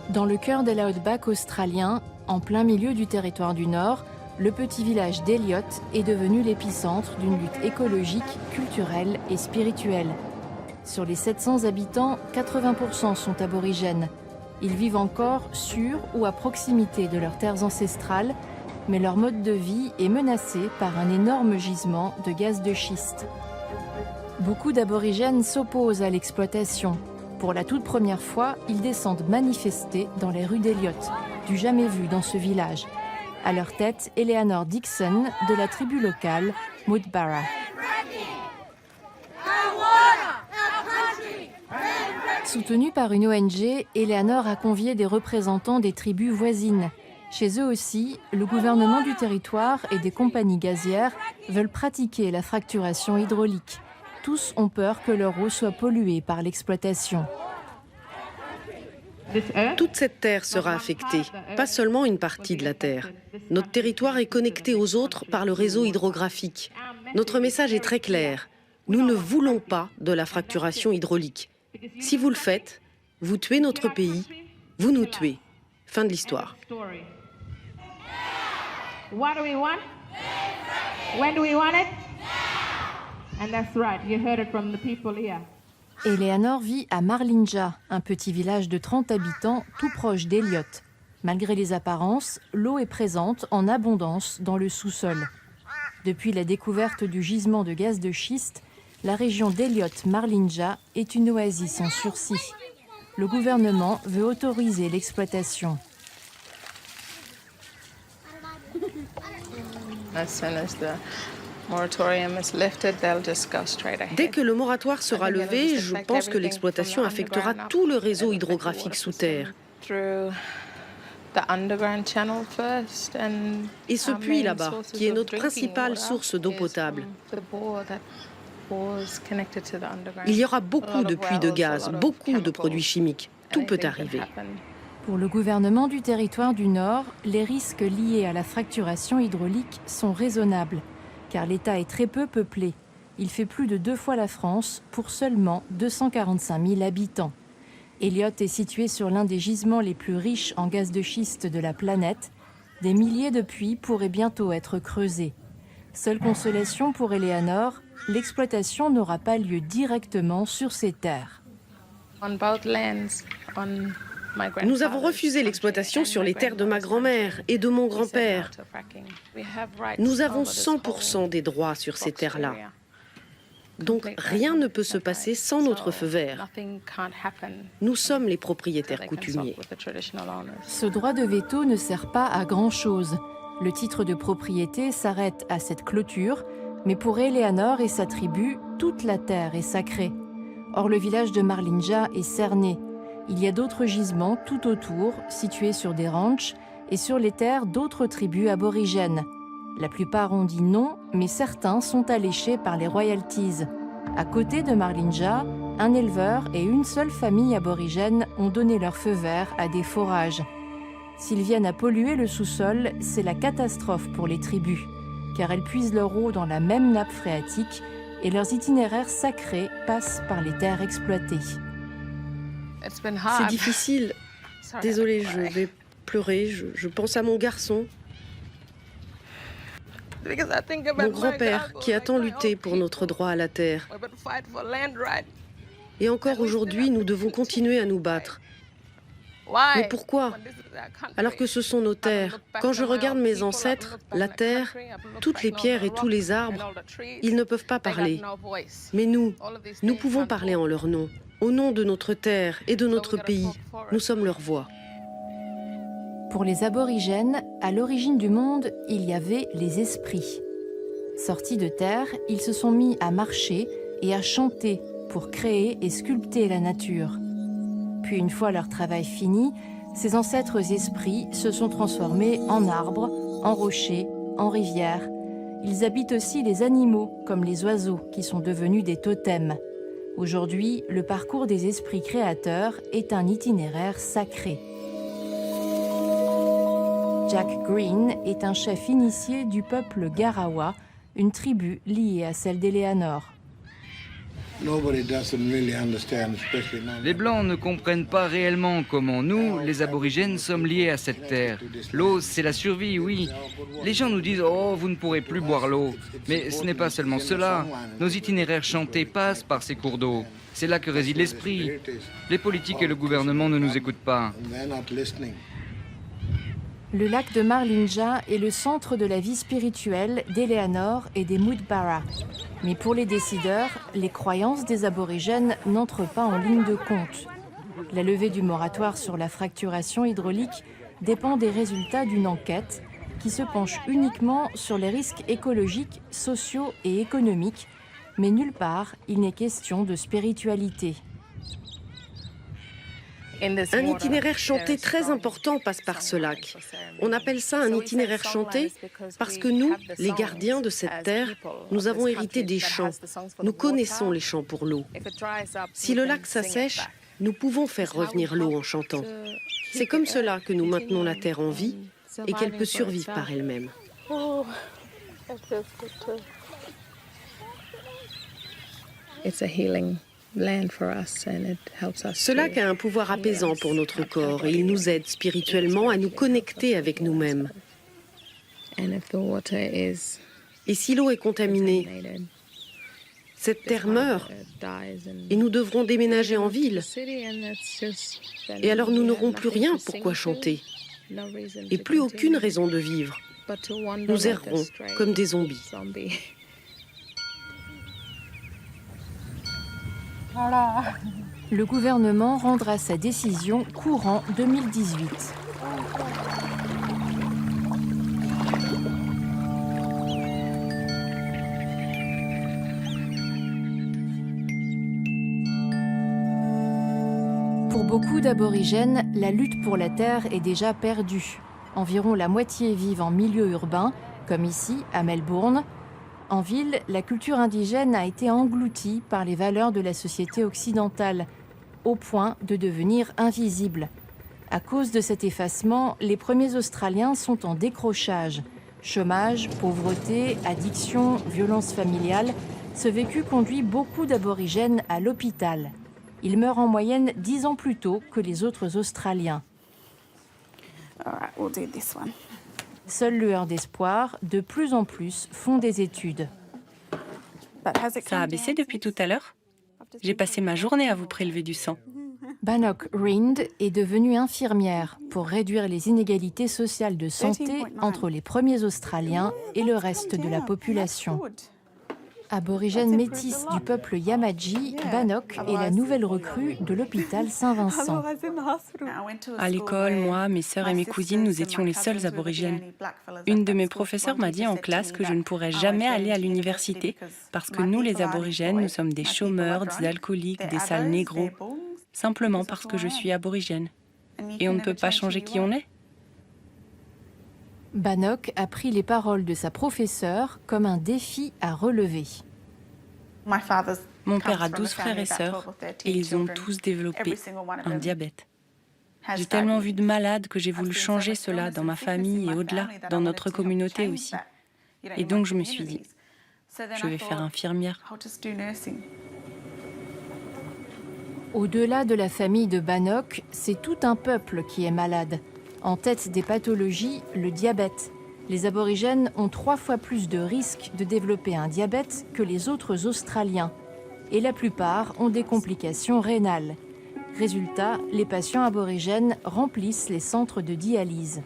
Dans le cœur de l'outback australien, en plein milieu du territoire du Nord, le petit village d'Elliot est devenu l'épicentre d'une lutte écologique, culturelle et spirituelle. Sur les 700 habitants, 80% sont aborigènes. Ils vivent encore sur ou à proximité de leurs terres ancestrales, mais leur mode de vie est menacé par un énorme gisement de gaz de schiste. Beaucoup d'aborigènes s'opposent à l'exploitation. Pour la toute première fois, ils descendent manifester dans les rues d'Elliot, du jamais vu dans ce village. À leur tête, Eleanor Dixon de la tribu locale Mudbarra. Soutenue par une ONG, Eleanor a convié des représentants des tribus voisines. Chez eux aussi, le gouvernement du territoire et des compagnies gazières veulent pratiquer la fracturation hydraulique. Tous ont peur que leur eau soit polluée par l'exploitation. Toute cette terre sera affectée, pas seulement une partie de la terre. Notre territoire est connecté aux autres par le réseau hydrographique. Notre message est très clair. Nous ne voulons pas de la fracturation hydraulique. Si vous le faites, vous tuez notre pays, vous nous tuez. Fin de l'histoire. What do we want? When do we want it? And that's right, you heard it from the people here. Eleanor vit à Marlinja, un petit village de 30 habitants tout proche d'Elliot. Malgré les apparences, l'eau est présente en abondance dans le sous-sol. Depuis la découverte du gisement de gaz de schiste, la région d'Elliot-Marlinja est une oasis en sursis. Le gouvernement veut autoriser l'exploitation. Dès que le moratoire sera levé, je pense que l'exploitation affectera tout le réseau hydrographique sous terre. Et ce puits là-bas, qui est notre principale source d'eau potable. Il y aura beaucoup de puits de gaz, beaucoup de produits chimiques. Tout peut arriver. Pour le gouvernement du territoire du Nord, les risques liés à la fracturation hydraulique sont raisonnables, car l'État est très peu peuplé. Il fait plus de 2 fois la France pour seulement 245 000 habitants. Elliot est situé sur l'un des gisements les plus riches en gaz de schiste de la planète. Des milliers de puits pourraient bientôt être creusés. Seule consolation pour Eleanor, l'exploitation n'aura pas lieu directement sur ces terres. Nous avons refusé l'exploitation sur les terres de ma grand-mère et de mon grand-père. Nous avons 100% des droits sur ces terres-là. Donc rien ne peut se passer sans notre feu vert. Nous sommes les propriétaires coutumiers. Ce droit de veto ne sert pas à grand-chose. Le titre de propriété s'arrête à cette clôture, mais pour Eleanor et sa tribu, toute la terre est sacrée. Or, le village de Marlinja est cerné. Il y a d'autres gisements tout autour, situés sur des ranchs et sur les terres d'autres tribus aborigènes. La plupart ont dit non, mais certains sont alléchés par les royalties. À côté de Marlinja, un éleveur et une seule famille aborigène ont donné leur feu vert à des forages. S'ils viennent à polluer le sous-sol, c'est la catastrophe pour les tribus, car elles puisent leur eau dans la même nappe phréatique et leurs itinéraires sacrés passent par les terres exploitées. C'est difficile. Désolée, je vais pleurer. Je pense à mon garçon. Mon grand-père qui a tant lutté pour notre droit à la terre. Et encore aujourd'hui, nous devons continuer à nous battre. Mais pourquoi? Alors que ce sont nos terres. Quand je regarde mes ancêtres, la terre, toutes les pierres et tous les arbres, ils ne peuvent pas parler. Mais nous pouvons parler en leur nom. Au nom de notre terre et de notre pays, nous sommes leur voix. Pour les aborigènes, à l'origine du monde, il y avait les esprits. Sortis de terre, ils se sont mis à marcher et à chanter pour créer et sculpter la nature. Puis une fois leur travail fini, ces ancêtres esprits se sont transformés en arbres, en rochers, en rivières. Ils habitent aussi les animaux, comme les oiseaux, qui sont devenus des totems. Aujourd'hui, le parcours des esprits créateurs est un itinéraire sacré. Jack Green est un chef initié du peuple Garawa, une tribu liée à celle d'Eleanor. Les Blancs ne comprennent pas réellement comment nous, les aborigènes, sommes liés à cette terre. L'eau, c'est la survie, oui. Les gens nous disent « Oh, vous ne pourrez plus boire l'eau ». Mais ce n'est pas seulement cela. Nos itinéraires chantés passent par ces cours d'eau. C'est là que réside l'esprit. Les politiques et le gouvernement ne nous écoutent pas. Le lac de Marlinja est le centre de la vie spirituelle d'Eleanor et des Mudbara. Mais pour les décideurs, les croyances des aborigènes n'entrent pas en ligne de compte. La levée du moratoire sur la fracturation hydraulique dépend des résultats d'une enquête qui se penche uniquement sur les risques écologiques, sociaux et économiques, mais nulle part il n'est question de spiritualité. Un itinéraire chanté très important passe par ce lac. On appelle ça un itinéraire chanté parce que nous, les gardiens de cette terre, nous avons hérité des champs. Nous connaissons les champs pour l'eau. Si le lac s'assèche, nous pouvons faire revenir l'eau en chantant. C'est comme cela que nous maintenons la terre en vie et qu'elle peut survivre par elle-même. Ce lac a un pouvoir apaisant pour notre corps et il nous aide spirituellement à nous connecter avec nous-mêmes. Et si l'eau est contaminée, cette terre meurt et nous devrons déménager en ville. Et alors nous n'aurons plus rien pour quoi chanter et plus aucune raison de vivre. Nous errerons comme des zombies. Le gouvernement rendra sa décision courant 2018. Pour beaucoup d'aborigènes, la lutte pour la terre est déjà perdue. Environ la moitié vivent en milieu urbain, comme ici, à Melbourne. En ville, la culture indigène a été engloutie par les valeurs de la société occidentale, au point de devenir invisible. À cause de cet effacement, les premiers Australiens sont en décrochage. Chômage, pauvreté, addiction, violence familiale, ce vécu conduit beaucoup d'aborigènes à l'hôpital. Ils meurent en moyenne 10 ans plus tôt que les autres Australiens. Seule lueur d'espoir, de plus en plus font des études. Ça a baissé depuis tout à l'heure? J'ai passé ma journée à vous prélever du sang. Bannock Rind est devenue infirmière pour réduire les inégalités sociales de santé entre les premiers Australiens et le reste de la population. Aborigène métisse du peuple Yamadji, Bannock est la nouvelle recrue de l'hôpital Saint-Vincent. À l'école, moi, mes sœurs et mes cousines, nous étions les seuls aborigènes. Une de mes professeurs m'a dit en classe que je ne pourrais jamais aller à l'université parce que nous, les aborigènes, nous sommes des chômeurs, des alcooliques, des sales négros, simplement parce que je suis aborigène. Et on ne peut pas changer qui on est. Bannock a pris les paroles de sa professeure comme un défi à relever. Mon père a 12 frères et sœurs et ils ont tous développé un diabète. J'ai tellement vu de malades que j'ai voulu changer cela dans ma famille et au-delà, dans notre communauté aussi. Et donc je me suis dit, je vais faire infirmière. Au-delà de la famille de Bannock, c'est tout un peuple qui est malade. En tête des pathologies, le diabète. Les aborigènes ont 3 fois plus de risques de développer un diabète que les autres Australiens. Et la plupart ont des complications rénales. Résultat, les patients aborigènes remplissent les centres de dialyse.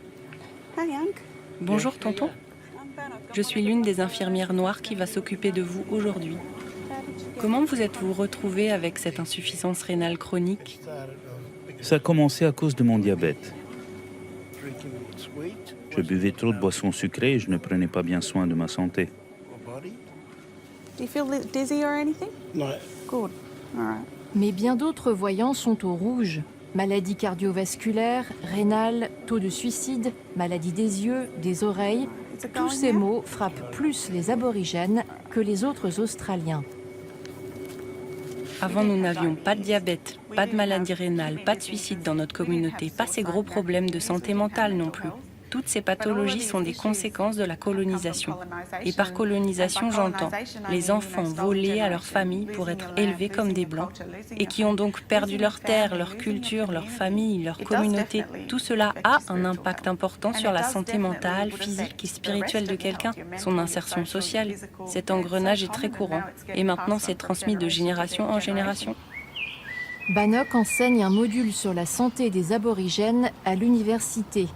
Bonjour tonton. Je suis l'une des infirmières noires qui va s'occuper de vous aujourd'hui. Comment vous êtes-vous retrouvée avec cette insuffisance rénale chronique? Ça a commencé à cause de mon diabète. Je buvais trop de boissons sucrées et je ne prenais pas bien soin de ma santé. Mais bien d'autres voyants sont au rouge. Maladies cardiovasculaires, rénales, taux de suicide, maladies des yeux, des oreilles. Tous ces maux frappent plus les aborigènes que les autres Australiens. Avant, nous n'avions pas de diabète, pas de maladie rénale, pas de suicide dans notre communauté, pas ces gros problèmes de santé mentale non plus. Toutes ces pathologies sont des conséquences de la colonisation. Et par colonisation, j'entends les enfants volés à leur famille pour être élevés comme des blancs et qui ont donc perdu leur terre, leur culture, leur famille, leur communauté. Tout cela a un impact important sur la santé mentale, physique et spirituelle de quelqu'un, son insertion sociale. Cet engrenage est très courant et maintenant c'est transmis de génération en génération. Bannock enseigne un module sur la santé des aborigènes à l'université.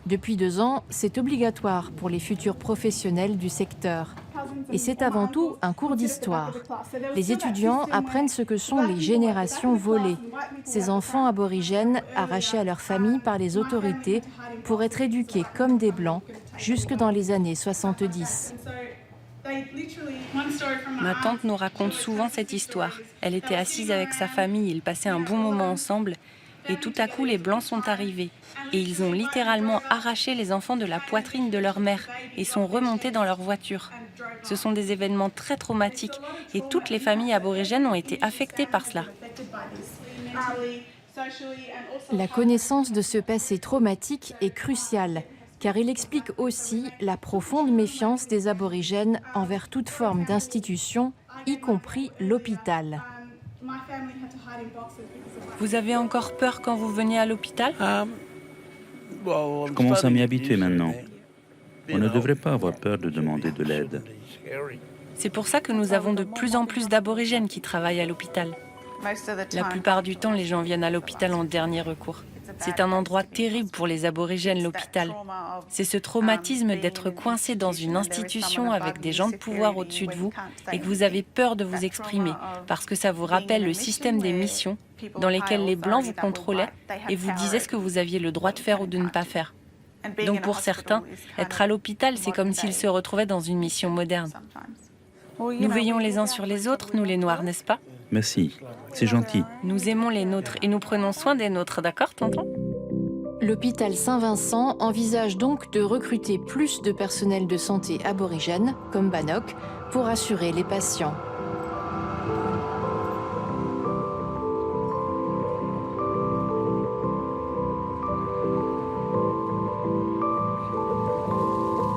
Depuis 2 ans, c'est obligatoire pour les futurs professionnels du secteur. Et c'est avant tout un cours d'histoire. Les étudiants apprennent ce que sont les générations volées, ces enfants aborigènes arrachés à leur famille par les autorités pour être éduqués comme des Blancs jusque dans les années 70. Ma tante nous raconte souvent cette histoire. Elle était assise avec sa famille, ils passaient un bon moment ensemble et tout à coup les Blancs sont arrivés. Et ils ont littéralement arraché les enfants de la poitrine de leur mère et sont remontés dans leur voiture. Ce sont des événements très traumatiques et toutes les familles aborigènes ont été affectées par cela. La connaissance de ce passé traumatique est cruciale, car il explique aussi la profonde méfiance des aborigènes envers toute forme d'institution, y compris l'hôpital. Vous avez encore peur quand vous venez à l'hôpital ? Je commence à m'y habituer maintenant. On ne devrait pas avoir peur de demander de l'aide. C'est pour ça que nous avons de plus en plus d'aborigènes qui travaillent à l'hôpital. La plupart du temps, les gens viennent à l'hôpital en dernier recours. C'est un endroit terrible pour les aborigènes, l'hôpital. C'est ce traumatisme d'être coincé dans une institution avec des gens de pouvoir au-dessus de vous et que vous avez peur de vous exprimer parce que ça vous rappelle le système des missions dans lesquelles les Blancs vous contrôlaient et vous disaient ce que vous aviez le droit de faire ou de ne pas faire. Donc pour certains, être à l'hôpital, c'est comme s'ils se retrouvaient dans une mission moderne. Nous veillons les uns sur les autres, nous les Noirs, n'est-ce pas ? Merci, c'est gentil. Nous aimons les nôtres et nous prenons soin des nôtres, d'accord, tonton ? L'hôpital Saint-Vincent envisage donc de recruter plus de personnel de santé aborigène, comme Bannock, pour assurer les patients.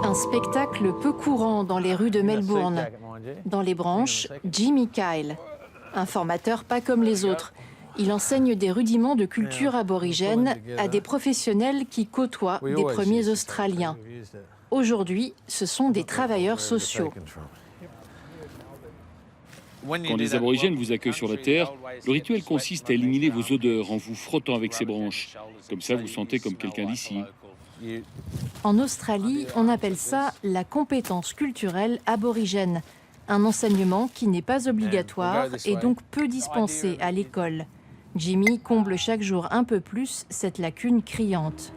Un spectacle peu courant dans les rues de Melbourne. Dans les branches, Jimmy Kyle, un formateur pas comme les autres. Il enseigne des rudiments de culture aborigène à des professionnels qui côtoient des premiers Australiens. Aujourd'hui, ce sont des travailleurs sociaux. Quand les aborigènes vous accueillent sur la terre, le rituel consiste à éliminer vos odeurs en vous frottant avec ces branches. Comme ça, vous sentez comme quelqu'un d'ici. En Australie, on appelle ça la compétence culturelle aborigène, un enseignement qui n'est pas obligatoire et donc peu dispensé à l'école. Jimmy comble chaque jour un peu plus cette lacune criante.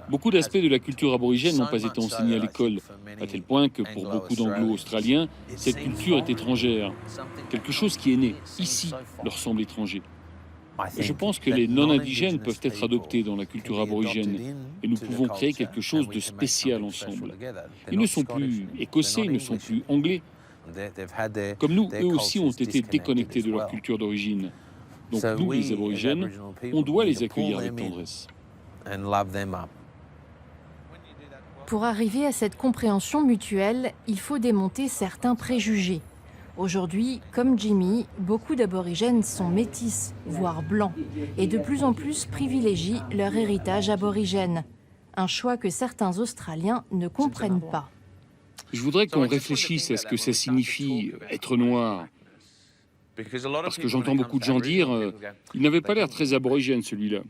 Beaucoup d'aspects de la culture aborigène n'ont pas été enseignés à l'école, à tel point que pour beaucoup d'Anglo-Australiens, cette culture est étrangère. Quelque chose qui est né ici leur semble étranger. Je pense que les non-indigènes peuvent être adoptés dans la culture aborigène et nous pouvons créer quelque chose de spécial ensemble. Ils ne sont plus écossais, ils ne sont plus anglais. Comme nous, eux aussi ont été déconnectés de leur culture d'origine. Donc nous, les aborigènes, on doit les accueillir avec tendresse. Pour arriver à cette compréhension mutuelle, il faut démonter certains préjugés. Aujourd'hui, comme Jimmy, beaucoup d'aborigènes sont métis, voire blancs, et de plus en plus privilégient leur héritage aborigène. Un choix que certains Australiens ne comprennent pas. Je voudrais qu'on réfléchisse à ce que ça signifie être noir. Parce que j'entends beaucoup de gens dire il n'avait pas l'air très aborigène celui-là.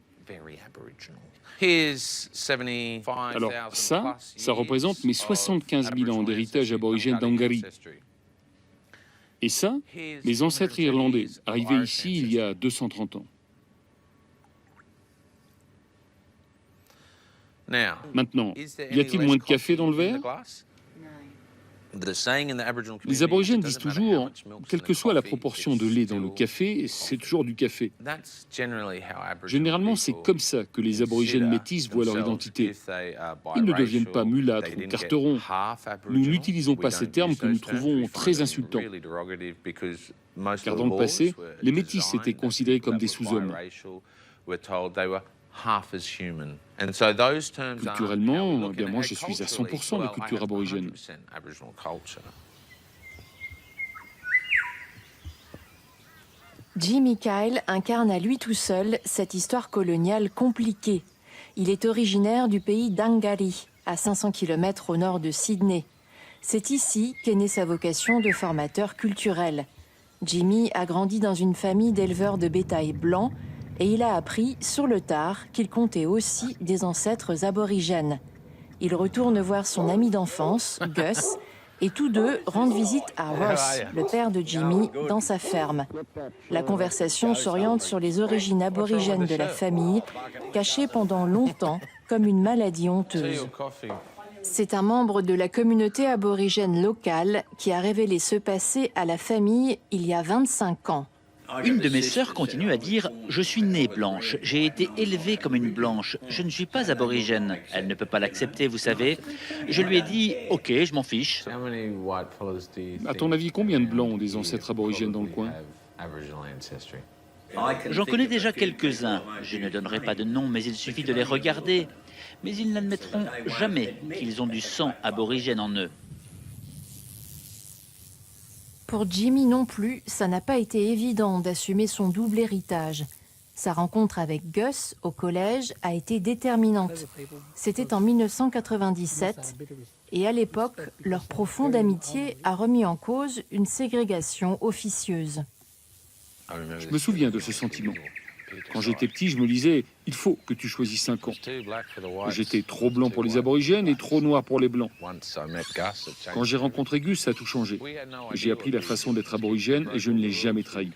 Alors ça représente mes 75 000 ans d'héritage aborigène d'Angari. Et ça, mes ancêtres irlandais, arrivés ici il y a 230 ans. Maintenant, y a-t-il moins de café dans le verre ? Les aborigènes disent toujours, quelle que soit la proportion de lait dans le café, c'est toujours du café. Généralement, c'est comme ça que les aborigènes métis voient leur identité. Ils ne deviennent pas mulâtres ou carterons. Nous n'utilisons pas ces termes que nous trouvons très insultants. Car dans le passé, les métis étaient considérés comme des sous-hommes. Culturellement, eh bien moi je suis à 100% de culture aborigène. Jimmy Kyle incarne à lui tout seul cette histoire coloniale compliquée. Il est originaire du pays d'Angari, à 500 km au nord de Sydney. C'est ici qu'est née sa vocation de formateur culturel. Jimmy a grandi dans une famille d'éleveurs de bétail blancs et il a appris sur le tard qu'il comptait aussi des ancêtres aborigènes. Il retourne voir son ami d'enfance, Gus, et tous deux rendent visite à Ross, le père de Jimmy, dans sa ferme. La conversation s'oriente sur les origines aborigènes de la famille, cachées pendant longtemps comme une maladie honteuse. C'est un membre de la communauté aborigène locale qui a révélé ce passé à la famille il y a 25 ans. Une de mes sœurs continue à dire « Je suis née blanche, j'ai été élevée comme une blanche, je ne suis pas aborigène. » Elle ne peut pas l'accepter, vous savez. Je lui ai dit « Ok, je m'en fiche. » À ton avis, combien de blancs ont des ancêtres aborigènes dans le coin? J'en connais déjà quelques-uns. Je ne donnerai pas de nom, mais il suffit de les regarder. Mais ils n'admettront jamais qu'ils ont du sang aborigène en eux. Pour Jimmy non plus, ça n'a pas été évident d'assumer son double héritage. Sa rencontre avec Gus au collège a été déterminante. C'était en 1997 et à l'époque, leur profonde amitié a remis en cause une ségrégation officieuse. Je me souviens de ce sentiment. Quand j'étais petit, je me disais « Il faut que tu choisisses un camp ». J'étais trop blanc pour les aborigènes et trop noir pour les blancs. Quand j'ai rencontré Gus, ça a tout changé. J'ai appris la façon d'être aborigène et je ne l'ai jamais trahi.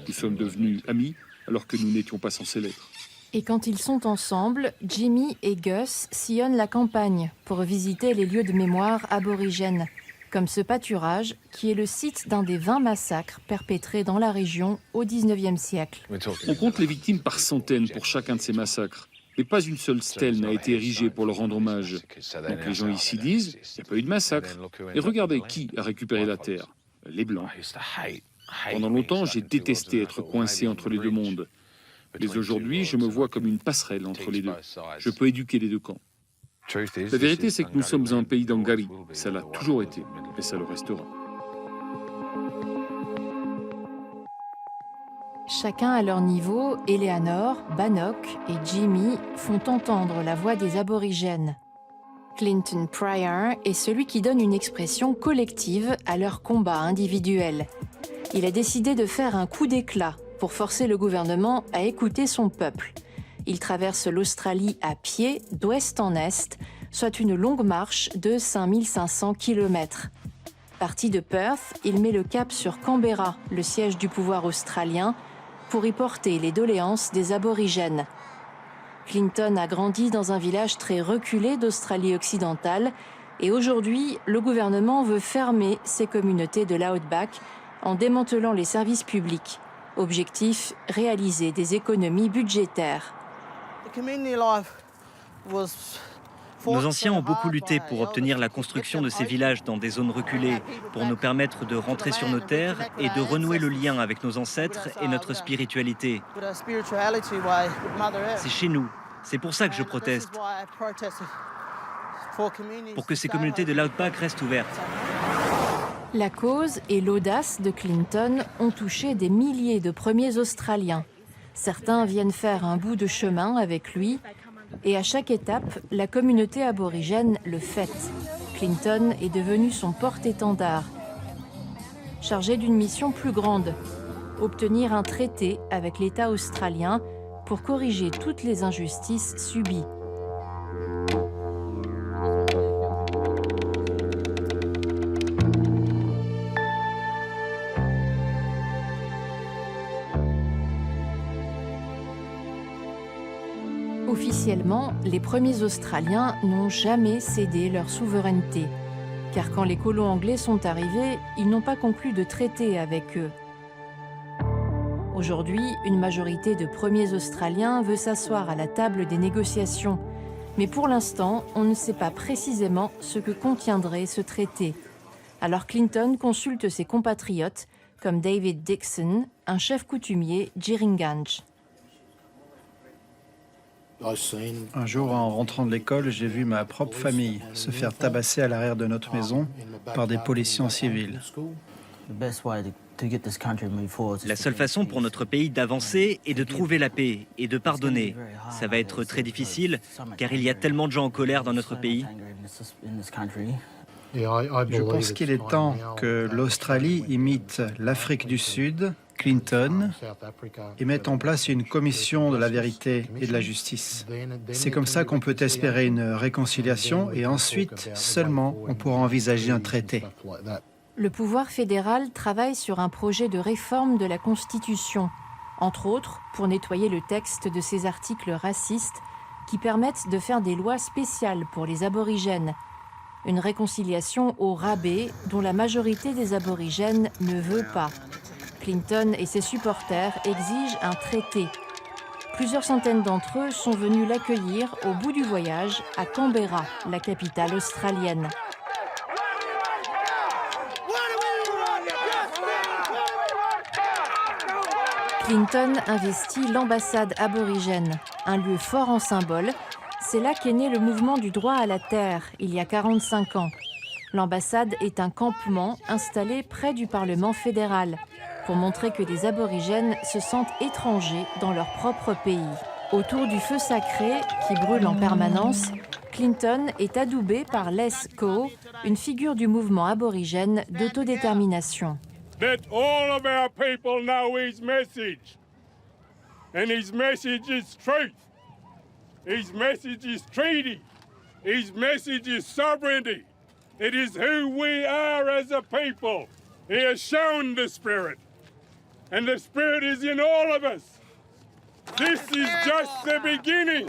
Nous sommes devenus amis alors que nous n'étions pas censés l'être. Et quand ils sont ensemble, Jimmy et Gus sillonnent la campagne pour visiter les lieux de mémoire aborigènes, comme ce pâturage qui est le site d'un des 20 massacres perpétrés dans la région au XIXe siècle. On compte les victimes par centaines pour chacun de ces massacres. Mais pas une seule stèle n'a été érigée pour leur rendre hommage. Donc les gens ici disent « il n'y a pas eu de massacre ». Et regardez qui a récupéré la terre. Les Blancs. Pendant longtemps, j'ai détesté être coincé entre les deux mondes. Mais aujourd'hui, je me vois comme une passerelle entre les deux. Je peux éduquer les deux camps. La vérité, c'est que nous sommes un pays d'Angari. Ça l'a toujours été, et ça le restera. Chacun à leur niveau, Eleanor, Bannock et Jimmy font entendre la voix des aborigènes. Clinton Pryor est celui qui donne une expression collective à leur combat individuel. Il a décidé de faire un coup d'éclat pour forcer le gouvernement à écouter son peuple. Il traverse l'Australie à pied, d'ouest en est, soit une longue marche de 5500 km. Parti de Perth, il met le cap sur Canberra, le siège du pouvoir australien, pour y porter les doléances des aborigènes. Clinton a grandi dans un village très reculé d'Australie occidentale et aujourd'hui, le gouvernement veut fermer ces communautés de l'Outback en démantelant les services publics. Objectif, réaliser des économies budgétaires. Nos anciens ont beaucoup lutté pour obtenir la construction de ces villages dans des zones reculées, pour nous permettre de rentrer sur nos terres et de renouer le lien avec nos ancêtres et notre spiritualité. C'est chez nous. C'est pour ça que je proteste. Pour que ces communautés de l'Outback restent ouvertes. La cause et l'audace de Clinton ont touché des milliers de premiers Australiens. Certains viennent faire un bout de chemin avec lui et à chaque étape, la communauté aborigène le fête. Clinton est devenu son porte-étendard. Chargé d'une mission plus grande, obtenir un traité avec l'État australien pour corriger toutes les injustices subies. Officiellement, les premiers Australiens n'ont jamais cédé leur souveraineté. Car quand les colons anglais sont arrivés, ils n'ont pas conclu de traité avec eux. Aujourd'hui, une majorité de premiers Australiens veut s'asseoir à la table des négociations. Mais pour l'instant, on ne sait pas précisément ce que contiendrait ce traité. Alors Clinton consulte ses compatriotes, comme David Dixon, un chef coutumier Djiringanj. Un jour, en rentrant de l'école, j'ai vu ma propre famille se faire tabasser à l'arrière de notre maison par des policiers en civil. La seule façon pour notre pays d'avancer est de trouver la paix et de pardonner. Ça va être très difficile car il y a tellement de gens en colère dans notre pays. Je pense qu'il est temps que l'Australie imite l'Afrique du Sud, Clinton, et mette en place une commission de la vérité et de la justice. C'est comme ça qu'on peut espérer une réconciliation et ensuite seulement on pourra envisager un traité. Le pouvoir fédéral travaille sur un projet de réforme de la Constitution, entre autres pour nettoyer le texte de ces articles racistes qui permettent de faire des lois spéciales pour les aborigènes. Une réconciliation au rabais dont la majorité des aborigènes ne veut pas. Clinton et ses supporters exigent un traité. Plusieurs centaines d'entre eux sont venus l'accueillir au bout du voyage à Canberra, la capitale australienne. Clinton investit l'ambassade aborigène, un lieu fort en symbole. C'est là qu'est né le mouvement du droit à la terre, il y a 45 ans. L'ambassade est un campement installé près du Parlement fédéral, pour montrer que les aborigènes se sentent étrangers dans leur propre pays. Autour du feu sacré, qui brûle en permanence, Clinton est adoubé par Les Coe, une figure du mouvement aborigène d'autodétermination. Let all of our people know his message. And his message is truth. His message is treaty. His message is sovereignty. It is who we are as a people. He has shown the Spirit. And the Spirit is in all of us. This is just the beginning.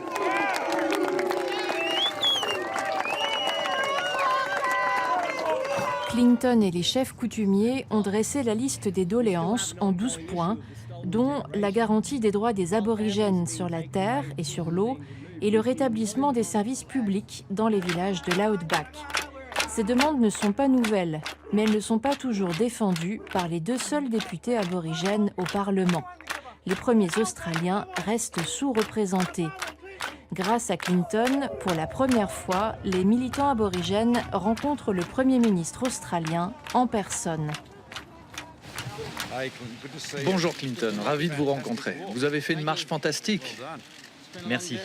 Clinton et les chefs coutumiers ont dressé la liste des doléances en 12 points, dont la garantie des droits des aborigènes sur la terre et sur l'eau et le rétablissement des services publics dans les villages de l'Outback. Ces demandes ne sont pas nouvelles, mais elles ne sont pas toujours défendues par les deux seuls députés aborigènes au Parlement. Les premiers Australiens restent sous-représentés. Grâce à Clinton, pour la première fois, les militants aborigènes rencontrent le Premier ministre australien en personne. Bonjour Clinton, ravi de vous rencontrer. Vous avez fait une marche fantastique. Merci.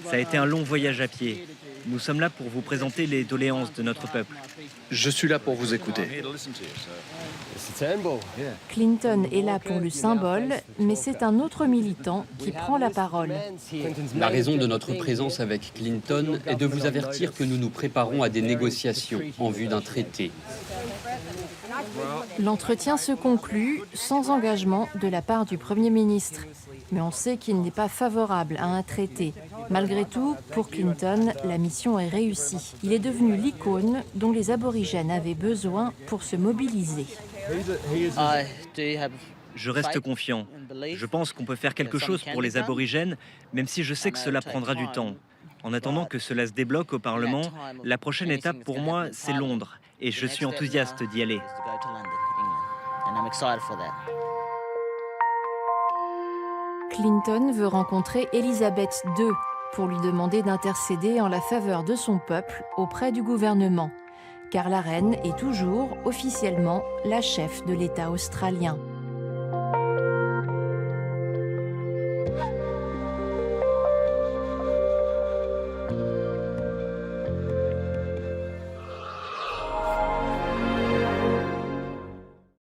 Ça a été un long voyage à pied. Nous sommes là pour vous présenter les doléances de notre peuple. Je suis là pour vous écouter. Clinton est là pour le symbole, mais c'est un autre militant qui prend la parole. La raison de notre présence avec Clinton est de vous avertir que nous nous préparons à des négociations en vue d'un traité. L'entretien se conclut sans engagement de la part du Premier ministre. Mais on sait qu'il n'est pas favorable à un traité. Malgré tout, pour Clinton, la mission est réussie. Il est devenu l'icône dont les aborigènes avaient besoin pour se mobiliser. Je reste confiant. Je pense qu'on peut faire quelque chose pour les aborigènes, même si je sais que cela prendra du temps. En attendant que cela se débloque au Parlement, la prochaine étape pour moi, c'est Londres. Et je suis enthousiaste d'y aller. Clinton veut rencontrer Elizabeth II pour lui demander d'intercéder en la faveur de son peuple auprès du gouvernement, car la reine est toujours officiellement la chef de l'État australien.